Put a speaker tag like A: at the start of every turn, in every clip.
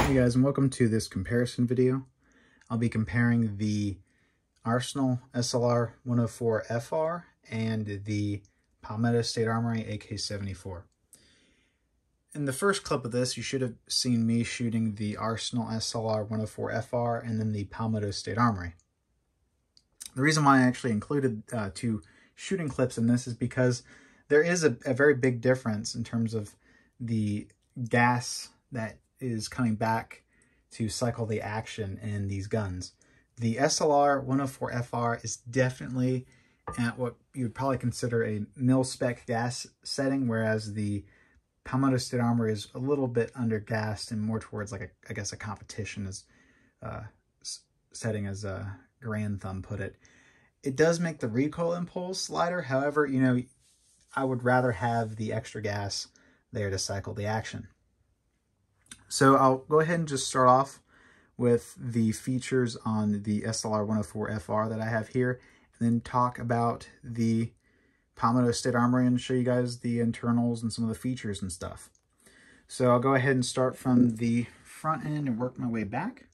A: Hey guys, and welcome to this comparison video. I'll be comparing the Arsenal SLR 104 FR and the Palmetto State Armory AK-74. In the first clip of this, you should have seen me shooting the Arsenal SLR 104 FR and then the Palmetto State Armory. The reason why I actually included two shooting clips in this is because there is a very big difference in terms of the gas that is coming back to cycle the action in these guns. The SLR 104 FR is definitely at what you would probably consider a mil-spec gas setting, whereas the Palmetto State Armory is a little bit under-gassed and more towards like I guess a competition as setting, as Grand Thumb put it. It does make the recoil impulse lighter. However, you know, I would rather have the extra gas there to cycle the action. So I'll go ahead and just start off with the features on the SLR 104 FR that I have here, and then talk about the Palmetto State Armory and show you guys the internals and some of the features and stuff. So I'll go ahead and start from the front end and work my way back.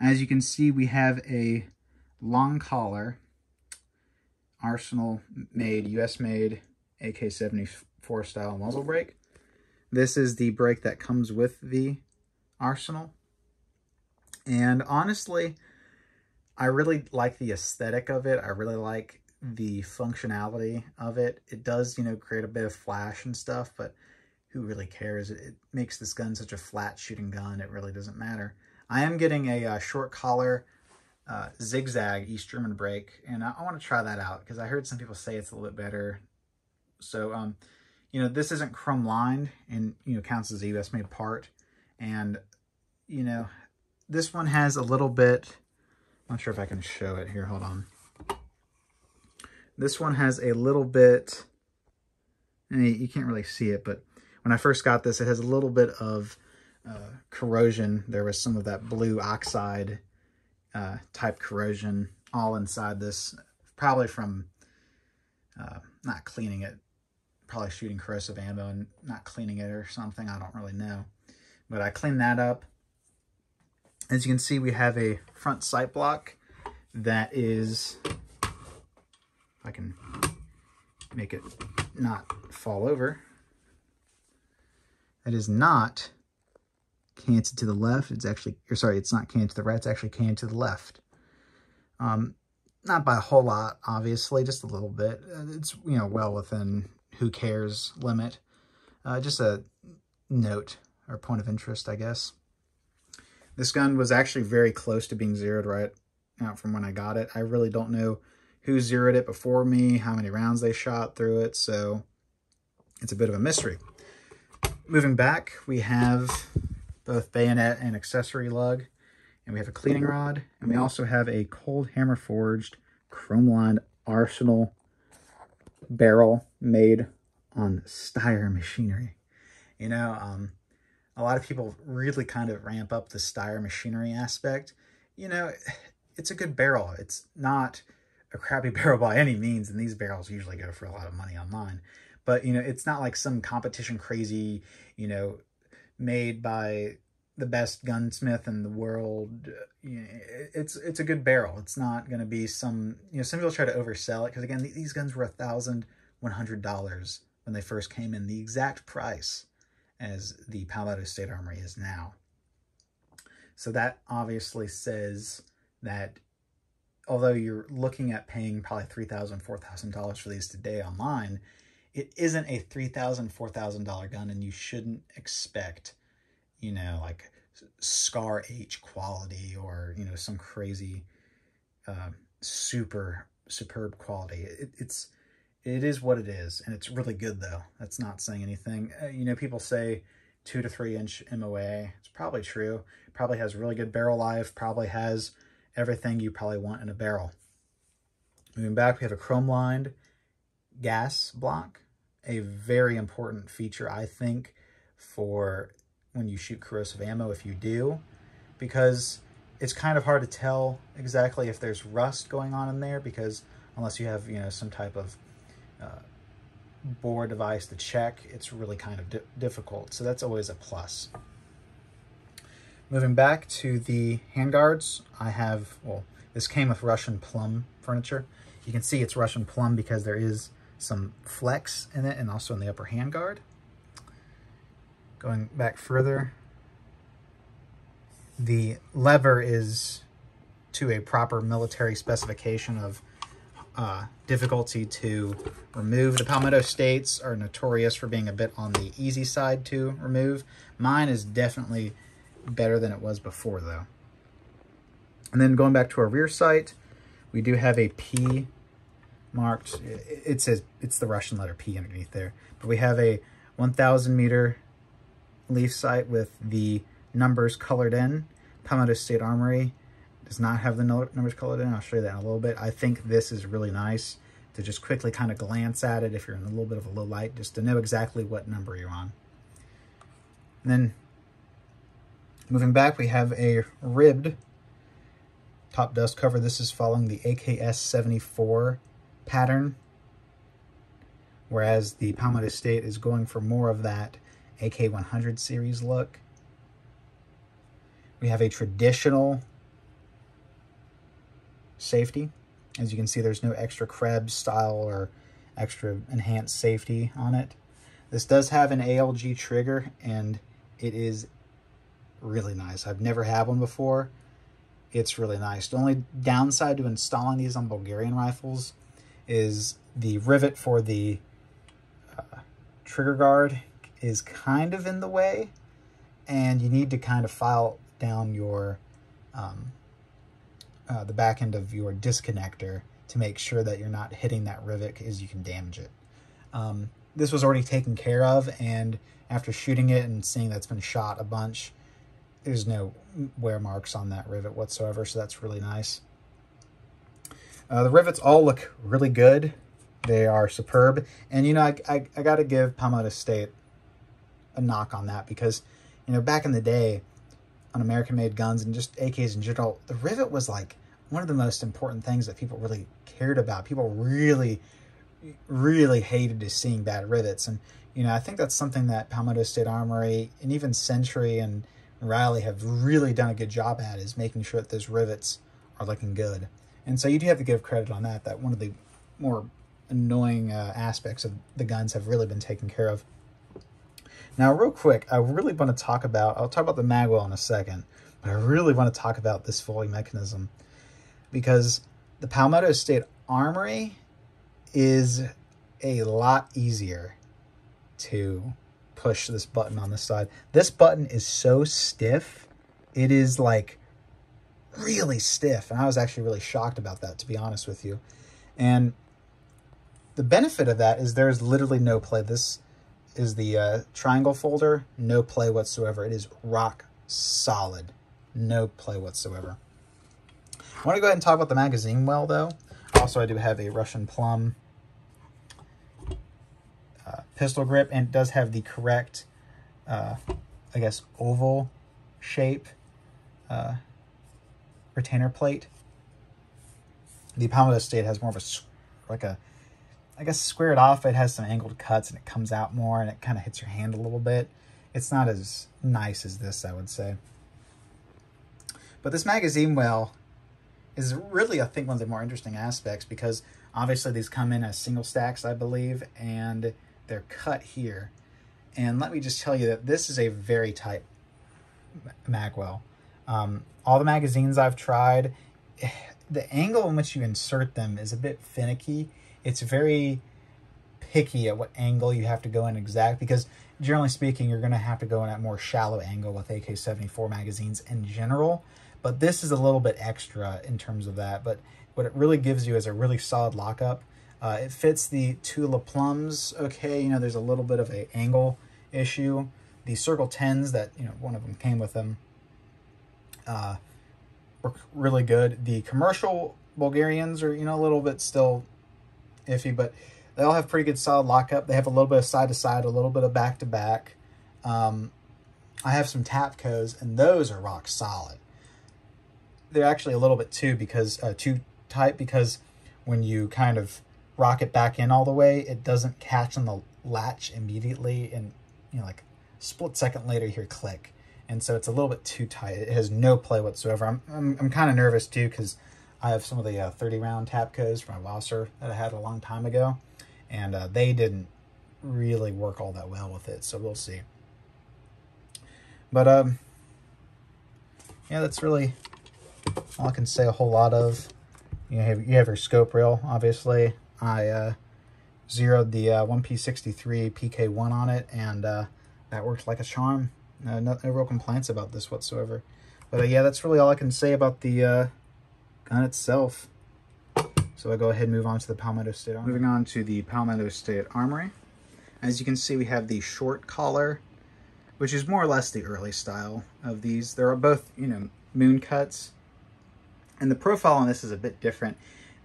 A: As you can see, we have a long collar Arsenal made, US made AK-74 style muzzle brake. This is the brake that comes with the Arsenal. And honestly, I really like the aesthetic of it. I really like the functionality of it. It does, you know, create a bit of flash and stuff, but who really cares? It makes this gun such a flat shooting gun, it really doesn't matter. I am getting a short collar zigzag East German brake, and I want to try that out because I heard some people say it's a little bit better. So, you know, this isn't chrome lined and, you know, counts as a US made part. And, you know, this one has a little bit, I'm not sure if I can show it here, hold on. This one has a little bit, you can't really see it, but when I first got this, it has a little bit of corrosion. There was some of that blue oxide type corrosion all inside this, probably from not cleaning it, probably shooting corrosive ammo and not cleaning it or something, I don't really know. But I cleaned that up. As you can see, we have a front sight block that is, if I can make it not fall over, that is not canted to the left. It's actually, or sorry, it's not canted to the right, it's actually canted to the left. Not by a whole lot, obviously, just a little bit. It's, you know, well within who cares limit. Just a note or point of interest, I guess. This gun was actually very close to being zeroed right out from when I got it. I really don't know who zeroed it before me, how many rounds they shot through it, so it's a bit of a mystery. Moving back, we have both bayonet and accessory lug, and we have a cleaning rod, and we also have a cold hammer forged chrome lined Arsenal barrel made on Steyr machinery. You know, a lot of people really kind of ramp up the Steyr machinery aspect. You know, it's a good barrel. It's not a crappy barrel by any means, and these barrels usually go for a lot of money online. But, you know, it's not like some competition crazy, you know, made by the best gunsmith in the world. You know, it's a good barrel. It's not going to be some, you know, some people try to oversell it because, again, these guns were $1,100 when they first came in, the exact price as the Palmetto State Armory is now. So that obviously says that although you're looking at paying probably $3,000, $4,000 for these today online, it isn't a $3,000, $4,000 gun, and you shouldn't expect, you know, like Scar H quality or, you know, some crazy superb quality. It is what it is, and it's really good, though. That's not saying anything. You know, people say 2 to 3 inch MOA. It's probably true. Probably has really good barrel life, probably has everything you probably want in a barrel. Moving back, we have a chrome-lined gas block, a very important feature, I think, for when you shoot corrosive ammo, if you do, because it's kind of hard to tell exactly if there's rust going on in there, because unless you have, you know, some type of bore device to check, it's really kind of difficult. So that's always a plus. Moving back to the handguards, I have, well, this came with Russian plum furniture. You can see it's Russian plum because there is some flex in it and also in the upper handguard. Going back further, the lever is to a proper military specification of difficulty to remove. The Palmetto States are notorious for being a bit on the easy side to remove. Mine is definitely better than it was before, though. And then going back to our rear sight, we do have a P marked. It says, it's the Russian letter P underneath there. But we have a 1,000 meter leaf sight with the numbers colored in. Palmetto State Armory does not have the numbers colored in. I'll show you that in a little bit. I think this is really nice to just quickly kind of glance at it if you're in a little bit of a low light, just to know exactly what number you're on. And then moving back, we have a ribbed top dust cover. This is following the AK-74 pattern, whereas the Palmetto State is going for more of that AK-100 series look. We have a traditional safety. As you can see, there's no extra Krebs style or extra enhanced safety on it. This does have an ALG trigger, and it is really nice. I've never had one before. It's really nice. The only downside to installing these on Bulgarian rifles is the rivet for the trigger guard is kind of in the way, and you need to kind of file down your the back end of your disconnector to make sure that you're not hitting that rivet, because you can damage it. This was already taken care of, and after shooting it and seeing that's been shot a bunch, there's no wear marks on that rivet whatsoever, so that's really nice. The rivets all look really good. They are superb. And, you know, I got to give Palmetto State a knock on that because, you know, back in the day on American-made guns and just AKs in general, the rivet was like one of the most important things that people really cared about. People really, really hated to seeing bad rivets. And, you know, I think that's something that Palmetto State Armory and even Century and Riley have really done a good job at, is making sure that those rivets are looking good. And so you do have to give credit on that, that one of the more annoying aspects of the guns have really been taken care of. Now, real quick, I really want to talk about, I'll talk about the magwell in a second, but I really want to talk about this fulling mechanism, because the Palmetto State Armory is a lot easier to push this button on this side. This button is so stiff. It is like really stiff. And I was actually really shocked about that, to be honest with you. And the benefit of that is there's literally no play. This is the triangle folder, no play whatsoever. It is rock solid, no play whatsoever. I want to go ahead and talk about the magazine well, though. Also, I do have a Russian plum pistol grip, and it does have the correct, I guess, oval shape retainer plate. The Palmetto State has more of a, like a, I guess, squared off. It has some angled cuts, and it comes out more, and it kind of hits your hand a little bit. It's not as nice as this, I would say. But this magazine well is really, I think, one of the more interesting aspects, because obviously these come in as single stacks, I believe, and they're cut here. And let me just tell you that this is a very tight magwell. All the magazines I've tried, the angle in which you insert them is a bit finicky. It's very picky at what angle you have to go in exact, because generally speaking, you're going to have to go in at more shallow angle with AK-74 magazines in general. But this is a little bit extra in terms of that. But what it really gives you is a really solid lockup. It fits the two plums okay. You know, there's a little bit of an angle issue. The Circle 10s that, you know, one of them came with them work really good. The commercial Bulgarians are, you know, a little bit still iffy, but they all have pretty good solid lockup. They have a little bit of side-to-side, a little bit of back-to-back. I have some Tapcos, and those are rock solid. They're actually a little bit too tight, because when you kind of rock it back in all the way, it doesn't catch on the latch immediately, and, you know, like a split second later you hear click, and so it's a little bit too tight. It has no play whatsoever. I'm kind of nervous too, because I have some of the 30-round Tapcos from my Wasser that I had a long time ago, and they didn't really work all that well with it, so we'll see. But yeah, that's really all I can say a whole lot of. You have your scope reel, obviously. I zeroed the 1P63 PK1 on it, and that worked like a charm. No real complaints about this whatsoever. But yeah, that's really all I can say about the gun itself. So I'll go ahead and move on to the Palmetto State Armory. Moving on to the Palmetto State Armory. As you can see, we have the short collar, which is more or less the early style of these. They're both, you know, moon cuts. And the profile on this is a bit different.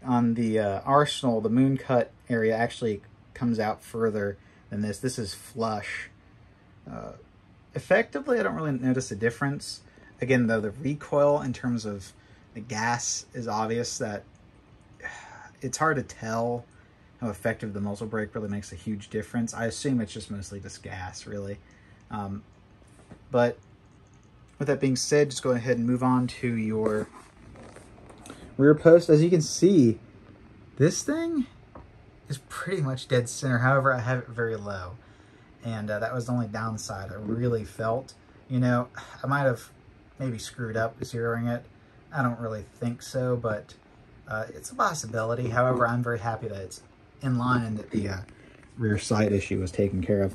A: On the Arsenal, the moon cut area actually comes out further than this. This is flush. Effectively, I don't really notice a difference. Again, though, the recoil in terms of the gas is obvious. That it's hard to tell how effective the muzzle brake really makes a huge difference. I assume it's just mostly just gas, really. But with that being said, just go ahead and move on to your rear post. As you can see, this thing is pretty much dead center. However, I have it very low, and that was the only downside I really felt. You know, I might have maybe screwed up zeroing it. I don't really think so, but it's a possibility. However, I'm very happy that it's in line and that the rear sight issue was taken care of.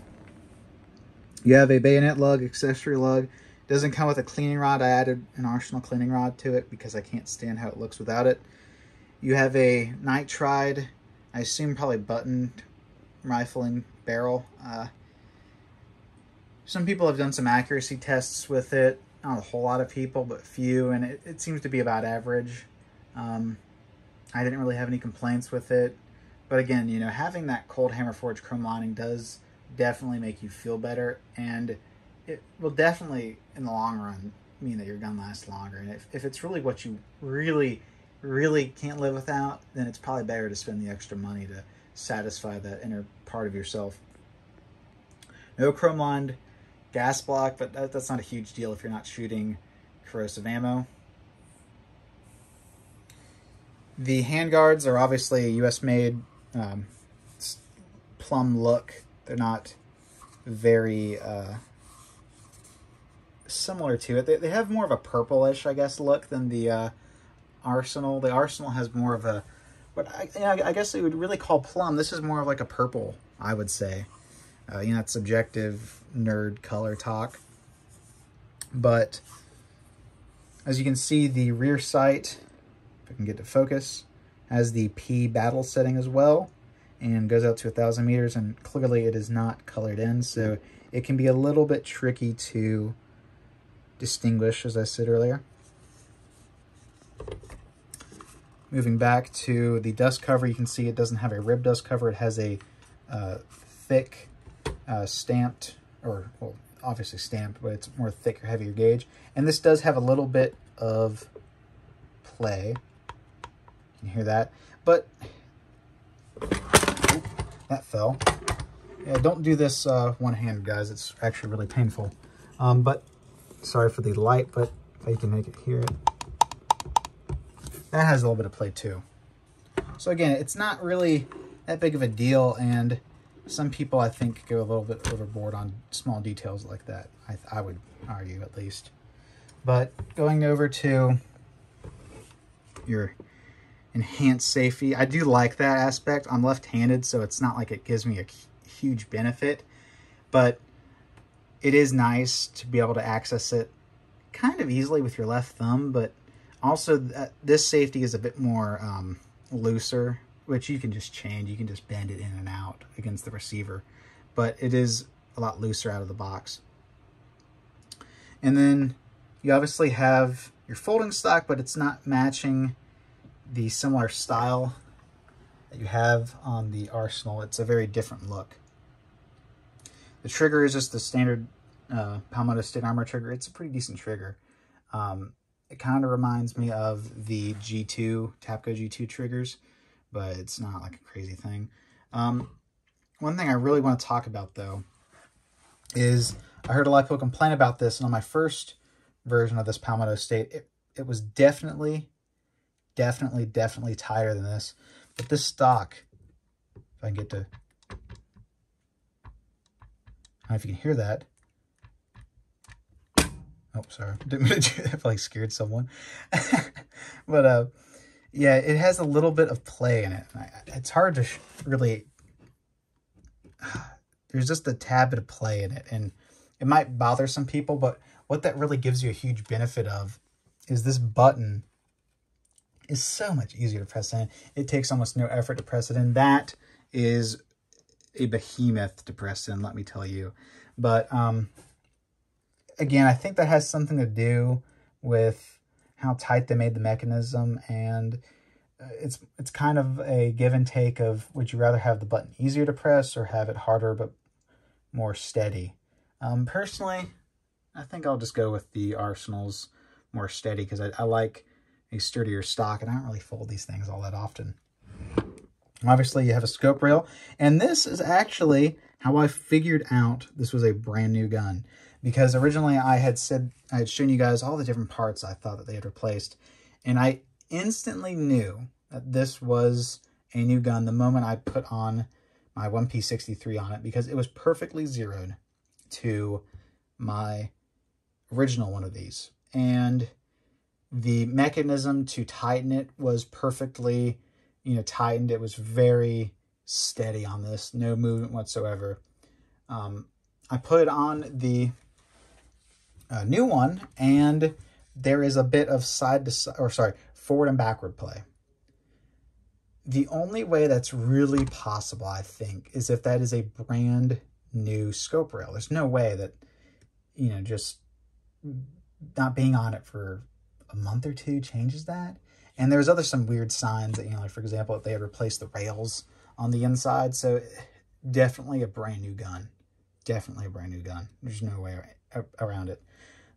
A: You have a bayonet lug, accessory lug. Doesn't come with a cleaning rod. I added an Arsenal cleaning rod to it because I can't stand how it looks without it. You have a nitride, I assume probably buttoned rifling barrel. Some people have done some accuracy tests with it. Not a whole lot of people, but few, and it seems to be about average. I didn't really have any complaints with it. But again, you know, having that cold hammer forged chrome lining does definitely make you feel better, and it will definitely, in the long run, mean that your gun lasts longer. And if it's really what you really can't live without, then it's probably better to spend the extra money to satisfy that inner part of yourself. No chrome lined gas block, but that's not a huge deal if you're not shooting corrosive ammo. The handguards are obviously a US made plum look. They're not very similar to it. They have more of a purplish, I guess, look than the Arsenal. The Arsenal has more of a, what I guess they would really call plum. This is more of like a purple, I would say. You know, it's subjective nerd color talk. But as you can see, the rear sight, if I can get to focus, has the P battle setting as well, and goes out to 1,000 meters, and clearly it is not colored in, so it can be a little bit tricky to distinguish, as I said earlier. Moving back to the dust cover, you can see it doesn't have a rib dust cover. It has a thick stamped, or, well, obviously stamped, but it's more thicker, heavier gauge. And this does have a little bit of play. You can hear that. But, that fell. Yeah, don't do this one-handed, guys. It's actually really painful. But, sorry for the light, but if I can make it hear it. That has a little bit of play too. So again, it's not really that big of a deal, and some people, I think, go a little bit overboard on small details like that. I would argue, at least. But going over to your enhanced safety, I do like that aspect. I'm left-handed, so it's not like it gives me a huge benefit, but it is nice to be able to access it kind of easily with your left thumb. But also, this safety is a bit more looser, which you can just change. You can just bend it in and out against the receiver, but it is a lot looser out of the box. And then you obviously have your folding stock, but it's not matching the similar style that you have on the Arsenal. It's a very different look. The trigger is just the standard Palmetto State Armor trigger. It's a pretty decent trigger. It kind of reminds me of the G2, Tapco G2 triggers, but it's not like a crazy thing. One thing I really want to talk about, though, is I heard a lot of people complain about this, and on my first version of this Palmetto State, it was definitely tighter than this. But this stock, if I can get to, I don't know if you can hear that. Oh, sorry, didn't mean to do that. I feel like scared someone. But yeah, it has a little bit of play in it. It's hard to really, there's just a tad bit of play in it, and it might bother some people, but what that really gives you a huge benefit of is this button is so much easier to press in. It takes almost no effort to press it in. That is a behemoth to press in, let me tell you. But again, I think that has something to do with how tight they made the mechanism, and it's kind of a give and take of, would you rather have the button easier to press or have it harder but more steady? Personally, I think I'll just go with the Arsenal's more steady, because I like a sturdier stock, and I don't really fold these things all that often. Obviously, you have a scope rail, and this is actually how I figured out this was a brand new gun, because originally I had shown you guys all the different parts I thought that they had replaced, and I instantly knew that this was a new gun the moment I put on my 1P63 on it, because it was perfectly zeroed to my original one of these, and the mechanism to tighten it was perfectly, tightened. It was very steady on this, no movement whatsoever. I put on the new one, and there is a bit of forward and backward play. The only way that's really possible, I think, is if that is a brand new scope rail. There's no way that, just not being on it for a month or two changes that. And there's some weird signs that, like, for example, if they had replaced the rails on the inside. So definitely a brand new gun. Definitely a brand new gun. There's no way around it.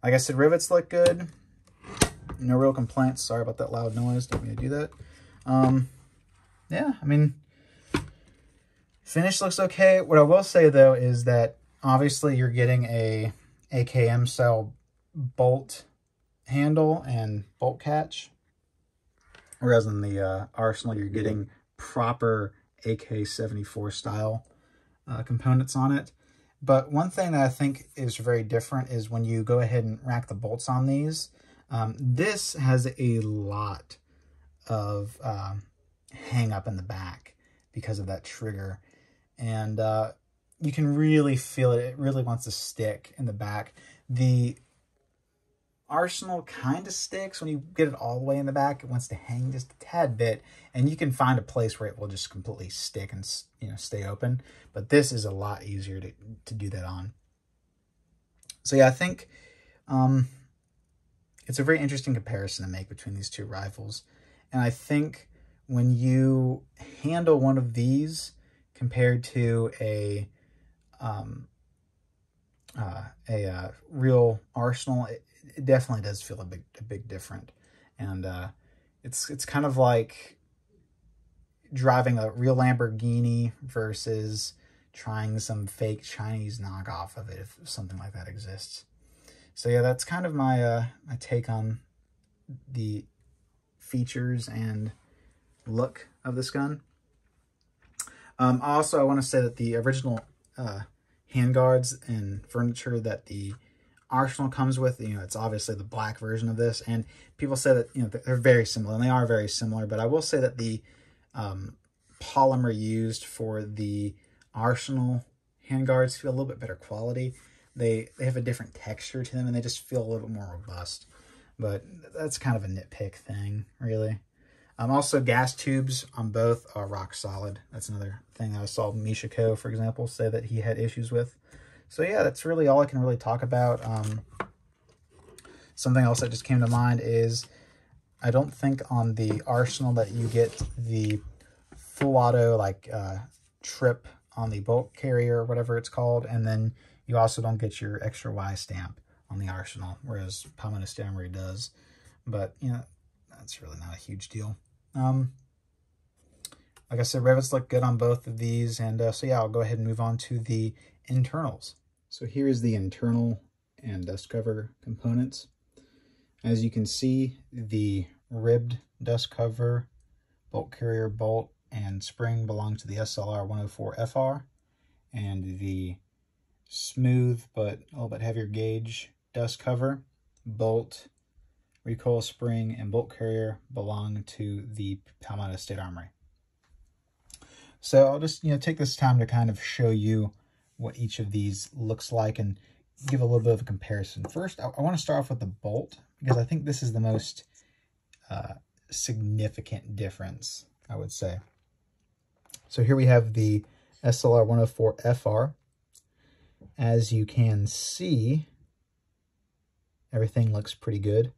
A: Like I said, rivets look good. No real complaints. Sorry about that loud noise. Didn't mean to do that. Yeah, I mean, finish looks okay. What I will say, though, is that obviously you're getting a AKM style bolt handle and bolt catch, whereas in the Arsenal you're getting proper AK-74 style components on it. But one thing that I think is very different is when you go ahead and rack the bolts on these. This has a lot of hang up in the back because of that trigger, and you can really feel it. It really wants to stick in the back. The Arsenal kind of sticks when you get it all the way in the back. It wants to hang just a tad bit, and you can find a place where it will just completely stick and stay open. But this is a lot easier to do that on. So yeah, I think it's a very interesting comparison to make between these two rifles. And I think when you handle one of these compared to a real Arsenal, it definitely does feel a big different. And it's kind of like driving a real Lamborghini versus trying some fake Chinese knockoff of it, if something like that exists. So yeah, that's kind of my my take on the features and look of this gun. Also, I want to say that the original handguards and furniture that the Arsenal comes with, it's obviously the black version of this, and people say that they're very similar, and they are very similar. But I will say that the polymer used for the Arsenal handguards feel a little bit better quality. They have a different texture to them, and they just feel a little bit more robust. But that's kind of a nitpick thing, really. Also, gas tubes on both are rock solid. That's another thing I saw Misha Ko, for example, say that he had issues with. So yeah, that's really all I can really talk about. Something else that just came to mind is I don't think on the Arsenal that you get the full auto trip on the bolt carrier or whatever it's called, and then you also don't get your extra Y stamp on the Arsenal, whereas Palmetto State Armory does. But that's really not a huge deal. Like I said, rivets look good on both of these, and so yeah, I'll go ahead and move on to the internals. So here is the internal and dust cover components. As you can see, the ribbed dust cover, bolt carrier bolt, and spring belong to the SLR 104 FR, and the smooth but a little bit heavier gauge dust cover, bolt, recoil spring, and bolt carrier belong to the Palmetto State Armory. So I'll just take this time to kind of show you what each of these looks like and give a little bit of a comparison. First, I want to start off with the bolt, because I think this is the most significant difference, I would say. So here we have the SLR 104 FR. As you can see, everything looks pretty good.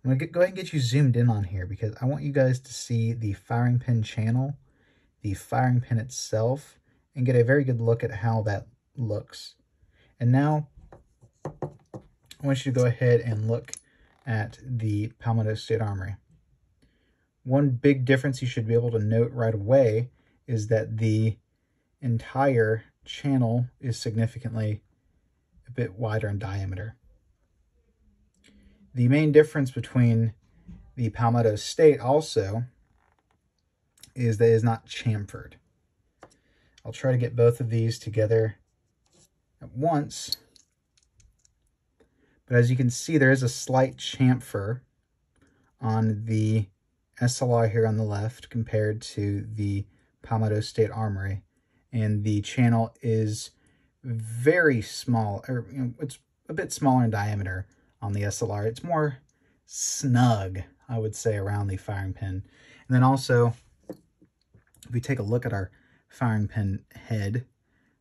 A: I'm going to go ahead and get you zoomed in on here, because I want you guys to see the firing pin channel, the firing pin itself, and get a very good look at how that looks. And now I want you to go ahead and look at the Palmetto State Armory. One big difference you should be able to note right away is that the entire channel is significantly a bit wider in diameter. The main difference between the Palmetto State also is that it is not chamfered. I'll try to get both of these together at once. But as you can see, there is a slight chamfer on the SLR here on the left compared to the Palmetto State Armory. And the channel is very small, or it's a bit smaller in diameter on the SLR. It's more snug, I would say, around the firing pin. And then also, if we take a look at our firing pin head,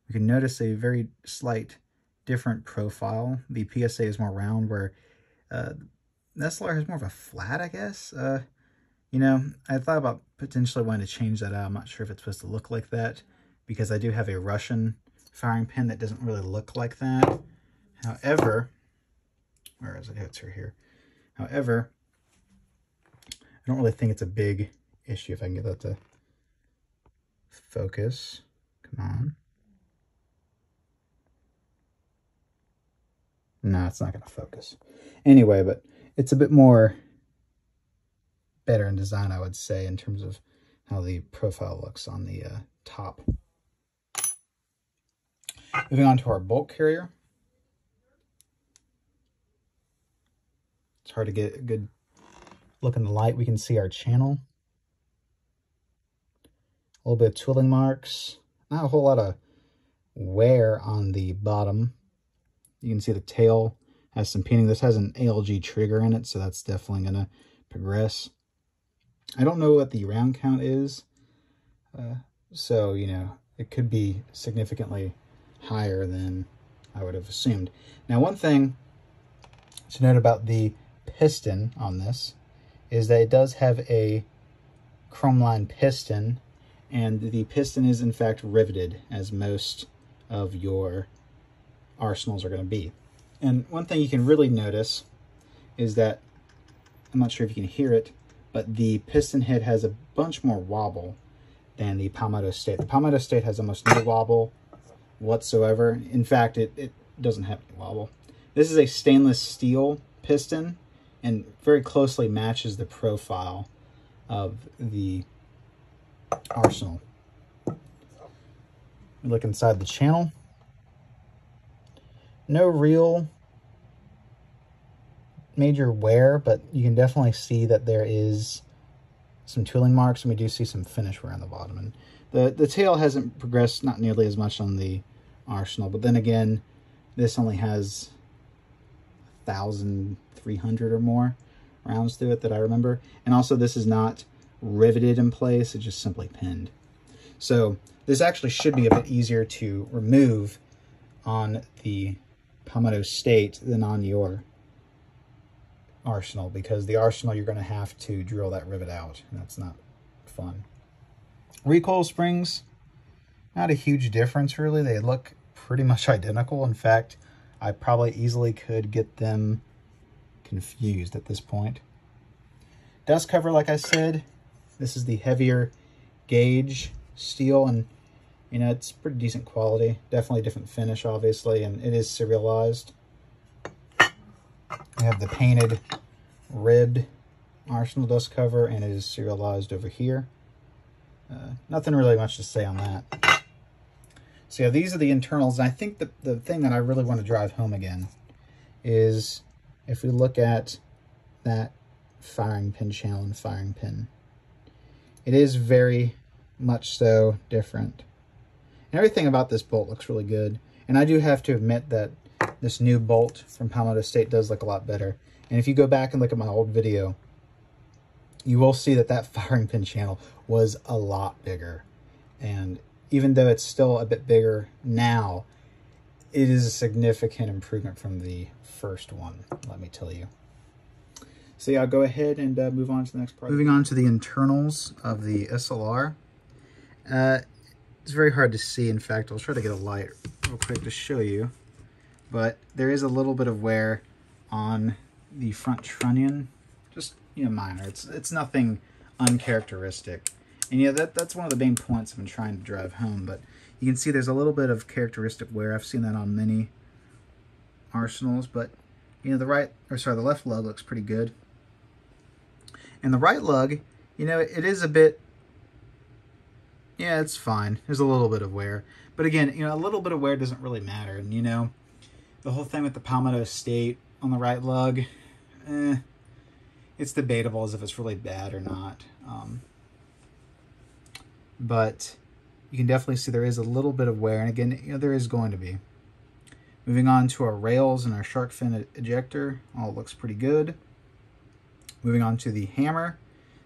A: we can notice a very slight different profile. The PSA is more round, where the SLR has more of a flat, I guess. I thought about potentially wanting to change that out. I'm not sure if it's supposed to look like that, because I do have a Russian firing pin that doesn't really look like that. However, where is it? It's right here. However, I don't really think it's a big issue. If I can get that to focus. Come on. No, it's not going to focus. Anyway, but it's a bit more better in design, I would say, in terms of how the profile looks on the top. Moving on to our bolt carrier. It's hard to get a good look in the light. We can see our channel. A little bit of tooling marks. Not a whole lot of wear on the bottom. You can see the tail has some painting. This has an ALG trigger in it, so that's definitely going to progress. I don't know what the round count is, so, it could be significantly higher than I would have assumed. Now, one thing to note about the piston on this is that it does have a chrome line piston, and the piston is in fact riveted, as most of your arsenals are going to be. And one thing you can really notice is that, I'm not sure if you can hear it, but the piston head has a bunch more wobble than the Palmetto State. The Palmetto State has almost no wobble whatsoever. In fact, it doesn't have any wobble. This is a stainless steel piston and very closely matches the profile of the arsenal. Look inside the channel. No real major wear, but you can definitely see that there is some tooling marks, and we do see some finish wear on the bottom. And the tail hasn't progressed not nearly as much on the arsenal, but then again, this only has 1,300 or more rounds to it that I remember. And also, this is not riveted in place, it's just simply pinned. So this actually should be a bit easier to remove on the Palmetto State than on your arsenal, because the arsenal you're going to have to drill that rivet out, and that's not fun. Recoil springs, not a huge difference really. They look pretty much identical. In fact, I probably easily could get them confused at this point. Dust cover, like I said, this is the heavier gauge steel, and You know, it's pretty decent quality. Definitely a different finish, obviously, and it is serialized. We have the painted ribbed Arsenal dust cover, and it is serialized over here. Nothing really much to say on that. So yeah, these are the internals, and I think the thing that I really want to drive home again is if we look at that firing pin channel and firing pin. It is very much so different. And everything about this bolt looks really good. And I do have to admit that this new bolt from Palmetto State does look a lot better. And if you go back and look at my old video, you will see that that firing pin channel was a lot bigger. And even though it's still a bit bigger now, it is a significant improvement from the first one, let me tell you. So yeah, I'll go ahead and move on to the next part. Moving on to the internals of the SLR. It's very hard to see. In fact, I'll try to get a light real quick to show you. But there is a little bit of wear on the front trunnion. Just, you know, minor. It's nothing uncharacteristic. And yeah, that's one of the main points I've been trying to drive home. But you can see there's a little bit of characteristic wear. I've seen that on many Arsenals. But, you know, the left lug looks pretty good. And the right lug, you know, it is a bit, yeah, it's fine. There's a little bit of wear. But again, you know, a little bit of wear doesn't really matter. And, you know, the whole thing with the Palmetto State on the right lug, it's debatable as if it's really bad or not. But you can definitely see there is a little bit of wear. And again, you know, there is going to be. Moving on to our rails and our shark fin ejector, all looks pretty good. Moving on to the hammer.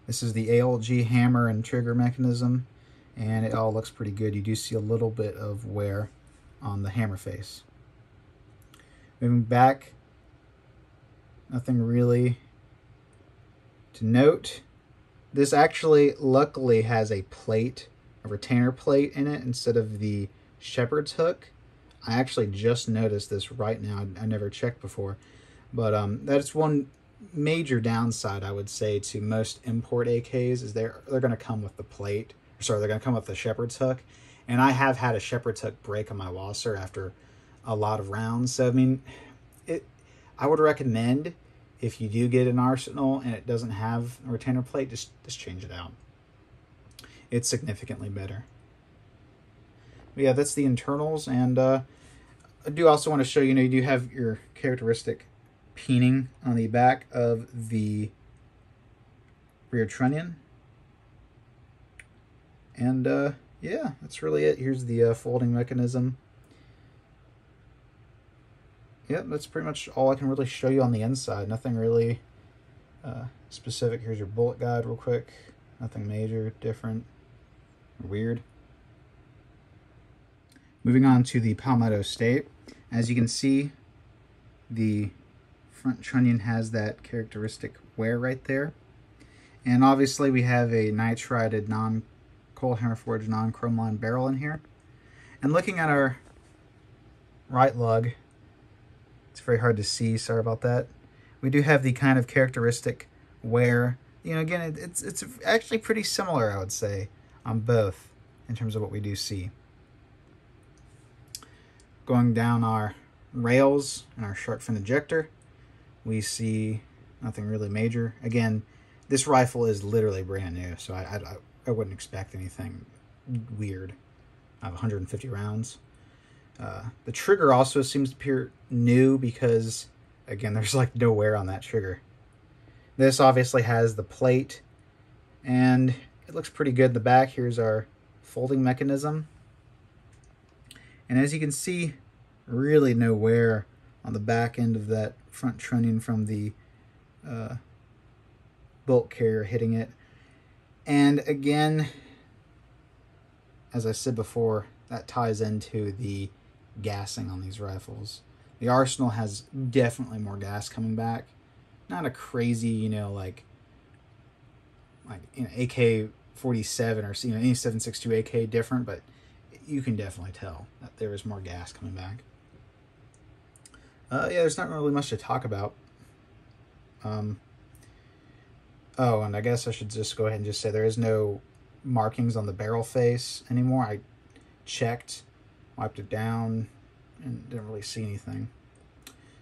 A: This is the ALG hammer and trigger mechanism, and it all looks pretty good. You do see a little bit of wear on the hammer face. Moving back, nothing really to note. This actually, luckily, has a plate, a retainer plate in it instead of the shepherd's hook. I actually just noticed this right now. I never checked before, but that's one major downside, I would say, to most import AKs is they're going to come with the plate. Sorry, they're going to come with the shepherd's hook. And I have had a shepherd's hook break on my Wasser after a lot of rounds. So, I mean, I would recommend if you do get an Arsenal and it doesn't have a retainer plate, just change it out. It's significantly better. But yeah, that's the internals. And I do also want to show you, you do have your characteristic peening on the back of the rear trunnion. And yeah, that's really it. Here's the folding mechanism. Yep, that's pretty much all I can really show you on the inside. Nothing really specific. Here's your bullet guide real quick. Nothing major, different, weird. Moving on to the Palmetto State. As you can see, the front trunnion has that characteristic wear right there. And obviously we have a nitrided non-coal hammer forged non-chrome line barrel in here. And looking at our right lug, it's very hard to see, sorry about that. We do have the kind of characteristic wear. You know, again, it's actually pretty similar, I would say, on both in terms of what we do see. Going down our rails and our shark fin ejector, we see nothing really major. Again, this rifle is literally brand new, so I wouldn't expect anything weird. I have 150 rounds. The trigger also seems to appear new because, again, there's like no wear on that trigger. This obviously has the plate, and it looks pretty good in the back. Here's our folding mechanism. And as you can see, really no wear on the back end of that front trunnion from the bolt carrier hitting it. And again, as I said before, that ties into the gassing on these rifles. The Arsenal has definitely more gas coming back. Not a crazy, you know, like you know, AK-47 or, you know, any 7.62 AK different, but you can definitely tell that there is more gas coming back. Yeah, there's not really much to talk about. Oh, and I guess I should just go ahead and just say there is no markings on the barrel face anymore. I checked, wiped it down, and didn't really see anything.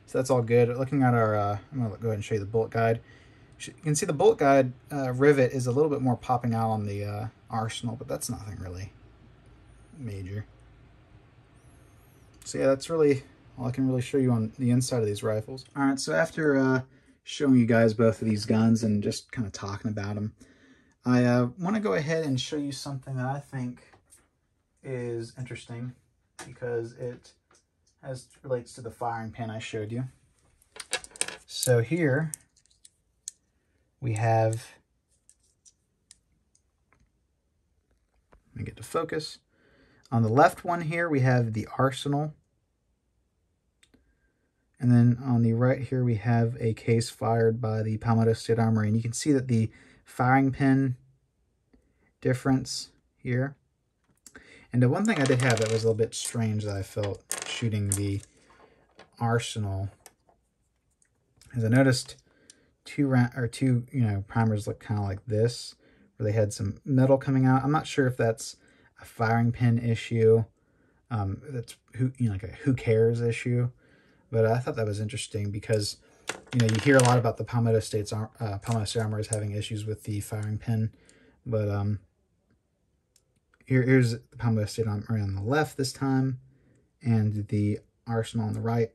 A: So that's all good. Looking at our, I'm going to go ahead and show you the bullet guide. You can see the bullet guide rivet is a little bit more popping out on the Arsenal, but that's nothing really major. So yeah, that's really all I can really show you on the inside of these rifles. All right, so after showing you guys both of these guns and just kind of talking about them, I want to go ahead and show you something that I think is interesting because it relates to the firing pin I showed you. So here we have, let me get to focus. On the left one here, we have the Arsenal. And then on the right here, we have a case fired by the Palmetto State Armory. And you can see that the firing pin difference here. And the one thing I did have that was a little bit strange that I felt shooting the Arsenal is I noticed two primers look kind of like this, where they had some metal coming out. I'm not sure if that's a firing pin issue, that's like a who cares issue, but I thought that was interesting because you hear a lot about the Palmetto State Armory having issues with the firing pin, but here's the Palmetto State Armory on the left this time, and the Arsenal on the right.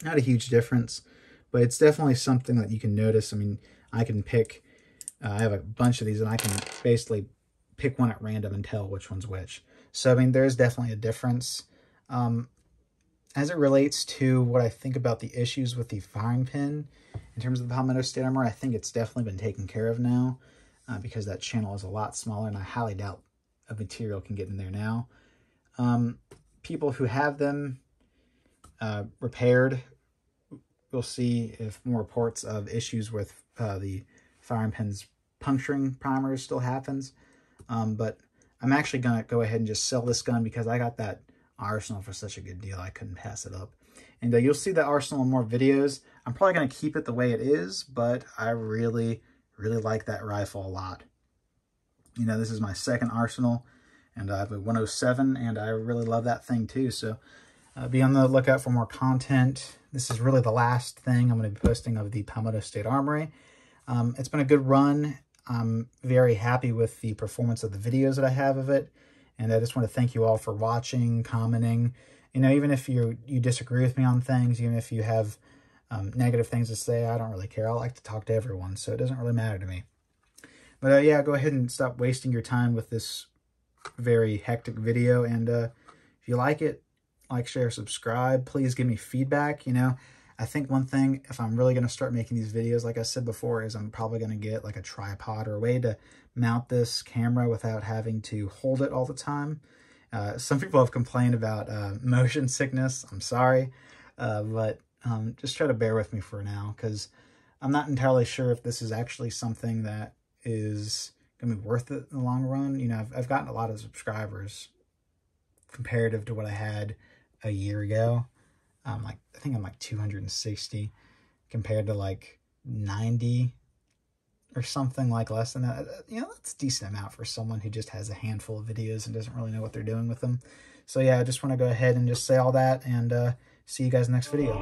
A: Not a huge difference, but it's definitely something that you can notice. I mean, I can pick, I have a bunch of these, and I can basically pick one at random and tell which one's which. So, I mean, there's definitely a difference. As it relates to what I think about the issues with the firing pin, in terms of the Palmetto State Armory, I think it's definitely been taken care of now, because that channel is a lot smaller, and I highly doubt a material can get in there now. People who have them repaired, we'll see if more reports of issues with the firing pins puncturing primers still happens. But I'm actually going to go ahead and just sell this gun because I got that Arsenal for such a good deal. I couldn't pass it up. And you'll see that Arsenal in more videos. I'm probably going to keep it the way it is, but I really, really like that rifle a lot. This is my second Arsenal, and I have a 107, and I really love that thing too. So be on the lookout for more content. This is really the last thing I'm going to be posting of the Palmetto State Armory. It's been a good run. I'm very happy with the performance of the videos that I have of it. And I just want to thank you all for watching, commenting. Even if you disagree with me on things, even if you have negative things to say, I don't really care. I like to talk to everyone, so it doesn't really matter to me. But yeah, go ahead and stop wasting your time with this very hectic video. And if you like it, like, share, subscribe. Please give me feedback. I think one thing, if I'm really going to start making these videos, like I said before, is I'm probably going to get like a tripod or a way to mount this camera without having to hold it all the time. Some people have complained about motion sickness. I'm sorry, but just try to bear with me for now, because I'm not entirely sure if this is actually something that is going to be worth it in the long run. I've gotten a lot of subscribers comparative to what I had a year ago. I think I'm like 260 compared to like 90 or something, like less than that. That's a decent amount for someone who just has a handful of videos and doesn't really know what they're doing with them. So yeah, I just want to go ahead and just say all that, and see you guys next video.